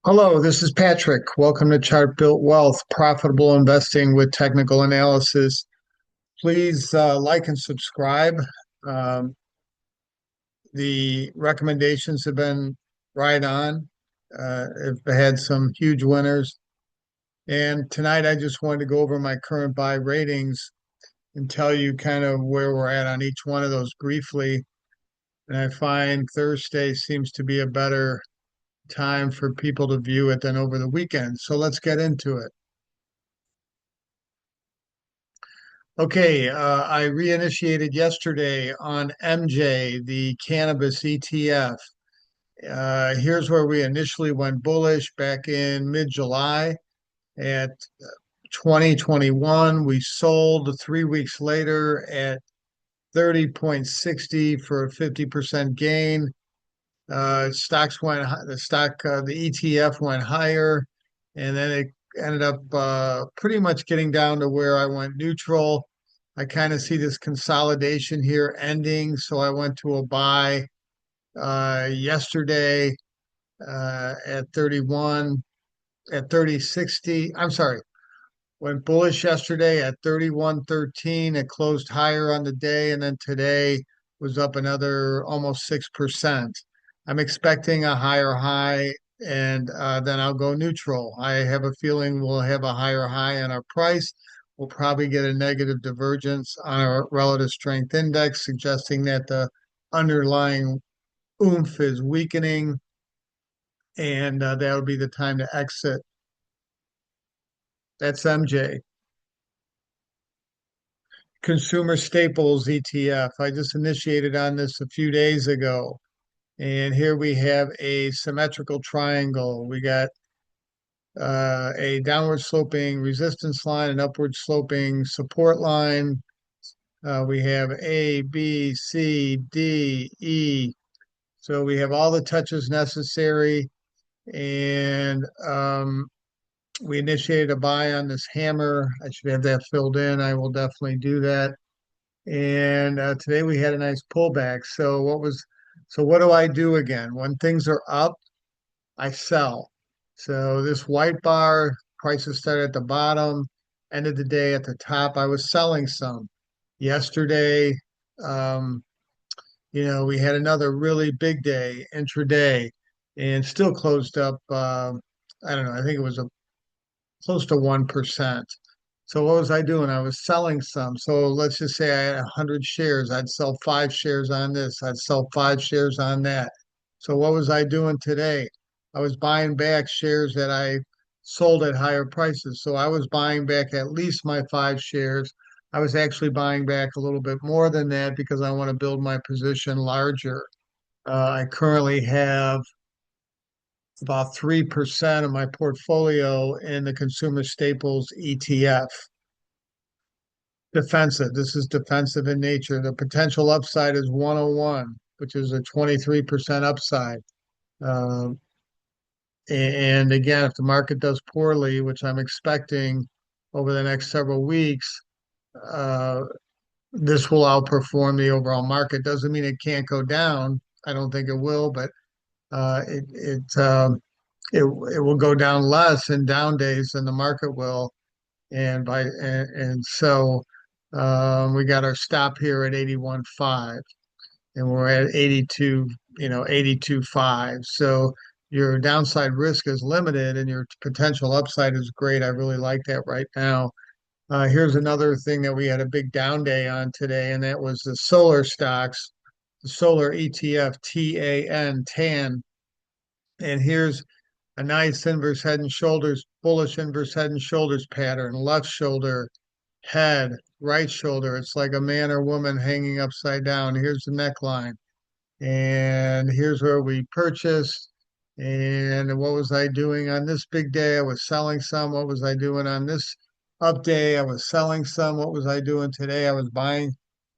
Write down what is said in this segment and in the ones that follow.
Hello, this is Patrick. Welcome to Chart Built Wealth, profitable investing with technical analysis. Please like and subscribe. Um, the recommendations have been right on. I've had some huge winners. And tonight I just wanted to go over my current buy ratings and tell you kind of where we're at on each one of those briefly. And I find Thursday seems to be a better time for people to view it than over the weekend. So let's get into it. Okay, I reinitiated yesterday on MJ, the cannabis ETF. Here's where we initially went bullish back in mid-July at 2021. We sold 3 weeks later at 30.60 for a 50% gain. The ETF went higher, and then it ended up pretty much getting down to where I went neutral. I kind of see this consolidation here ending, so I went to a buy yesterday at 31, at 30.60. I'm sorry, went bullish yesterday at 31.13. It closed higher on the day, and then today was up another almost 6%. I'm expecting a higher high, and then I'll go neutral. I have a feeling we'll have a higher high on our price. We'll probably get a negative divergence on our relative strength index, suggesting that the underlying oomph is weakening, and that'll be the time to exit. That's MJ. Consumer Staples ETF. I just initiated on this a few days ago. And here we have a symmetrical triangle. We got a downward sloping resistance line, an upward sloping support line. We have A, B, C, D, E. So we have all the touches necessary. And we initiated a buy on this hammer. I should have that filled in. I will definitely do that. And today we had a nice pullback. So what do I do again? When things are up, I sell. So this white bar, prices started at the bottom, ended the day at the top. I was selling some. Yesterday, um, we had another really big day, intraday, and still closed up, I don't know, I think it was close to 1%. So what was I doing? I was selling some. So let's just say I had 100 shares. I'd sell 5 shares on this. I'd sell 5 shares on that. So what was I doing today? I was buying back shares that I sold at higher prices. So I was buying back at least my 5 shares. I was actually buying back a little bit more than that because I want to build my position larger. I currently have about 3% of my portfolio in the consumer staples ETF. Defensive. This is defensive in nature. The potential upside is 101, which is a 23% upside. Um, and again, if the market does poorly, which I'm expecting over the next several weeks, uh, this will outperform the overall market. Doesn't mean it can't go down. I don't think it will, but uh, it it, um, it will go down less in down days than the market will. And so we got our stop here at 81.5, and we're at 82, 82.5. So your downside risk is limited and your potential upside is great. I really like that right now. Here's another thing that we had a big down day on today, and that was the solar stocks, the solar ETF, TAN. And here's a nice inverse head and shoulders, bullish inverse head and shoulders pattern, left shoulder, head, right shoulder. It's like a man or woman hanging upside down. Here's the neckline. And here's where we purchased. And what was I doing on this big day? I was selling some. What was I doing on this up day? I was selling some. What was I doing today? I was buying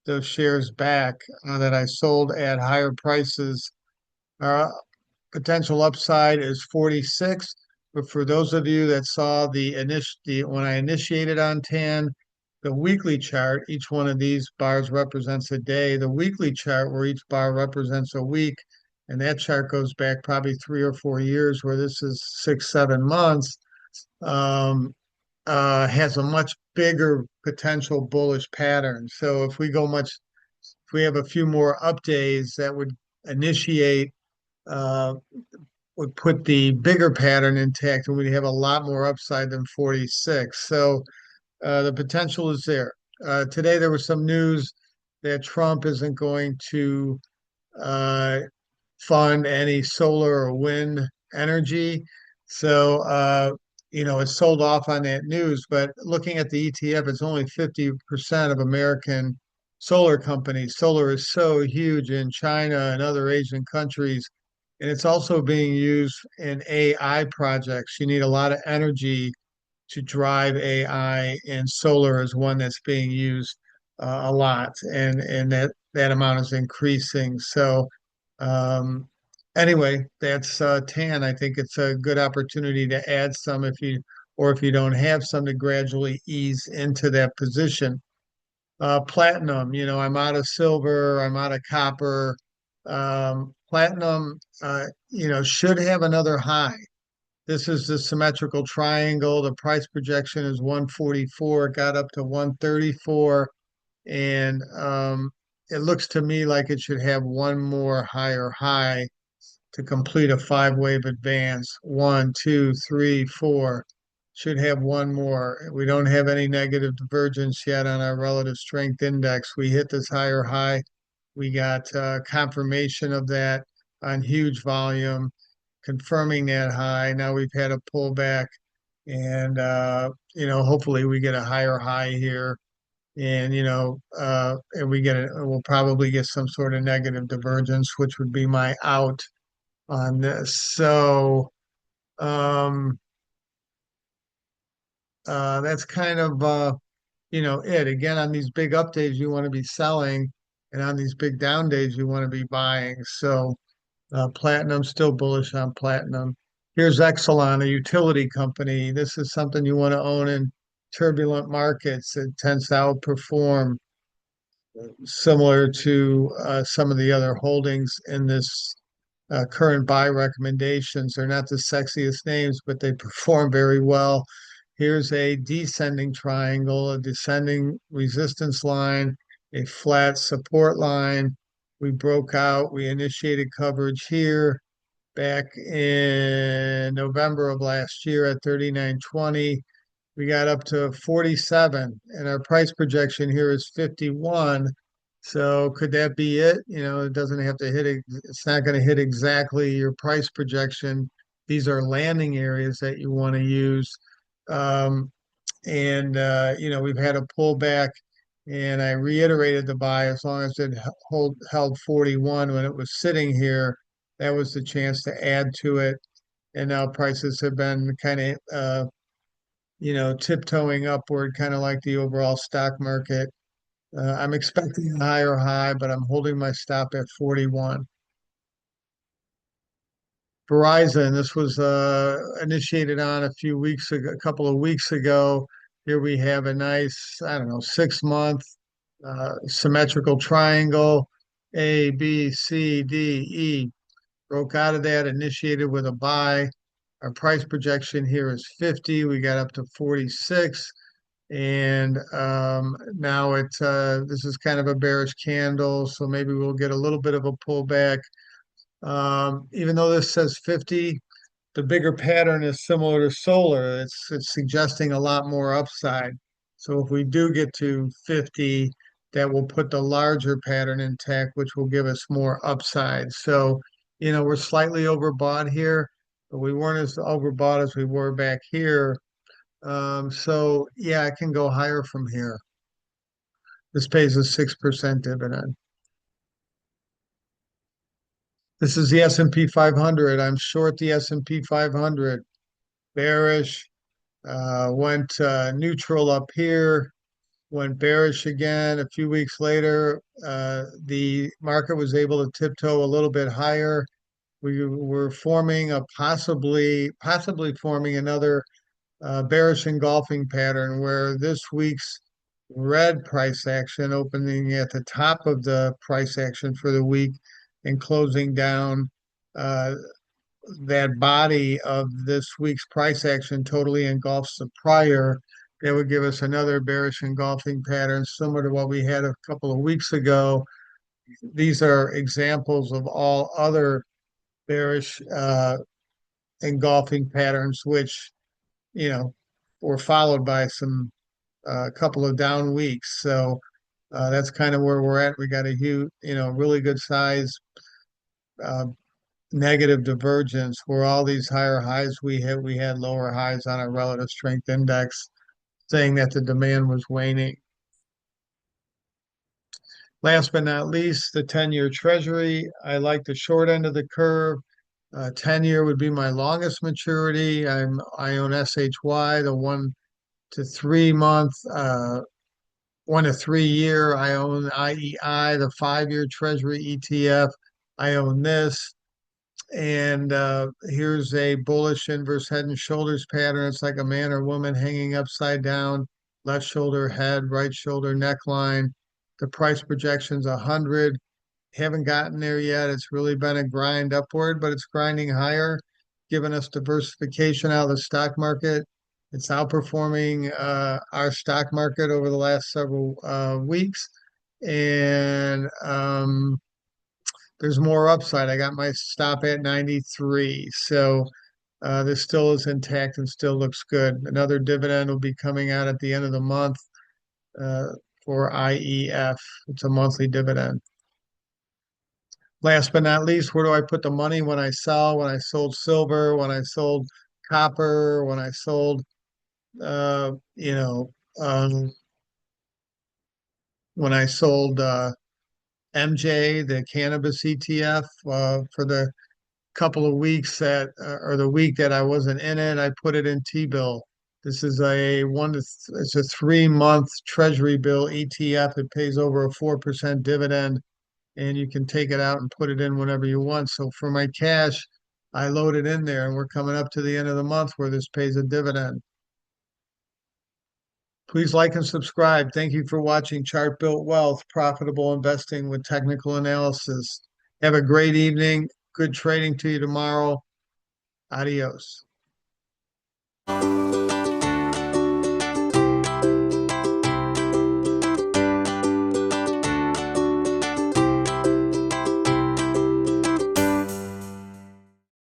those shares back that I sold at higher prices. Uh, Potential upside is 46. But for those of you that saw when I initiated on TAN, the weekly chart, each one of these bars represents a day. The weekly chart, where each bar represents a week, and that chart goes back probably 3 or 4 years, where this is 6, 7 months, um, has a much bigger potential bullish pattern. So if we have a few more up days, that would initiate, uh, would put the bigger pattern intact, and we'd have a lot more upside than 46. So the potential is there. Today there was some news that Trump isn't going to uh, fund any solar or wind energy. So, it's sold off on that news. But looking at the ETF, it's only 50% of American solar companies. Solar is so huge in China and other Asian countries. And it's also being used in AI projects. You need a lot of energy to drive AI, and solar is one that's being used a lot, and that amount is increasing. So, um, anyway, that's tan. I think it's a good opportunity to add some if you don't have some, to gradually ease into that position. Platinum, I'm out of silver, I'm out of copper. Platinum, should have another high. This is the symmetrical triangle. The price projection is 144. It got up to 134. And it looks to me like it should have one more higher high to complete a five-wave advance. One, two, three, four. Should have one more. We don't have any negative divergence yet on our relative strength index. We hit this higher high. We got confirmation of that on huge volume, confirming that high. Now we've had a pullback, and hopefully we get a higher high here, and we'll probably get some sort of negative divergence, which would be my out on this. So that's kind of it. Again, on these big up days, you want to be selling, and on these big down days, you want to be buying. So platinum, still bullish on platinum. Here's Exelon, a utility company. This is something you want to own in turbulent markets. It tends to outperform, similar to some of the other holdings in this current buy recommendations. They're not the sexiest names, but they perform very well. Here's a descending triangle, a descending resistance line, a flat support line. We broke out, we initiated coverage here back in November of last year at 39.20. We got up to 47, and our price projection here is 51. So could that be it? It doesn't have to hit, it's not going to hit exactly your price projection. These are landing areas that you want to use. Um, we've had a pullback, and I reiterated the buy as long as it held 41 when it was sitting here. That was the chance to add to it. And now prices have been kind of, tiptoeing upward, kind of like the overall stock market. I'm expecting a higher high, but I'm holding my stop at 41. Verizon, this was initiated on a couple of weeks ago. Here we have a nice, I don't know, 6 month symmetrical triangle, A, B, C, D, E. Broke out of that, initiated with a buy. Our price projection here is 50. We got up to 46. And now this is kind of a bearish candle, so maybe we'll get a little bit of a pullback. Even though this says 50, the bigger pattern is similar to solar. It's suggesting a lot more upside. So if we do get to 50, that will put the larger pattern intact, which will give us more upside. So, we're slightly overbought here, but we weren't as overbought as we were back here. So yeah, I can go higher from here. This pays a 6% dividend. This is the S&P 500. I'm short the S&P 500. Bearish. Went neutral up here. Went bearish again. A few weeks later, the market was able to tiptoe a little bit higher. We were forming possibly forming another bearish engulfing pattern, where this week's red price action, opening at the top of the price action for the week and closing down uh, that body of this week's price action totally engulfs the prior, that would give us another bearish engulfing pattern similar to what we had a couple of weeks ago. These are examples of all other bearish engulfing patterns, which, you know, were followed by some couple of down weeks. So that's kind of where we're at. We got a huge, really good size uh, negative divergence where all these higher highs we had lower highs on our relative strength index, saying that the demand was waning. Last but not least, the 10-year Treasury. I like the short end of the curve. 10-year would be my longest maturity. I own SHY, the 1 to 3 month, 1 to 3 year. I own IEI, the 5-year Treasury ETF. I own this. And here's a bullish inverse head and shoulders pattern. It's like a man or woman hanging upside down, left shoulder head, right shoulder neckline. The price projection's 100. Haven't gotten there yet. It's really been a grind upward, but it's grinding higher, giving us diversification out of the stock market. It's outperforming our stock market over the last several weeks. And there's more upside. I got my stop at 93. So this still is intact and still looks good. Another dividend will be coming out at the end of the month uh, for IEF. It's a monthly dividend. Last but not least, where do I put the money when I sell? When I sold silver, when I sold copper, when I sold, uh, you know, um, when I sold MJ, the cannabis ETF, for the couple of weeks that, or the week that I wasn't in it, I put it in T-bill. This is it's a 3 month Treasury bill ETF. It pays over a 4% dividend, and you can take it out and put it in whenever you want. So for my cash, I load it in there, and we're coming up to the end of the month where this pays a dividend. Please like and subscribe. Thank you for watching Chart Built Wealth, Profitable Investing with Technical Analysis. Have a great evening. Good trading to you tomorrow. Adios.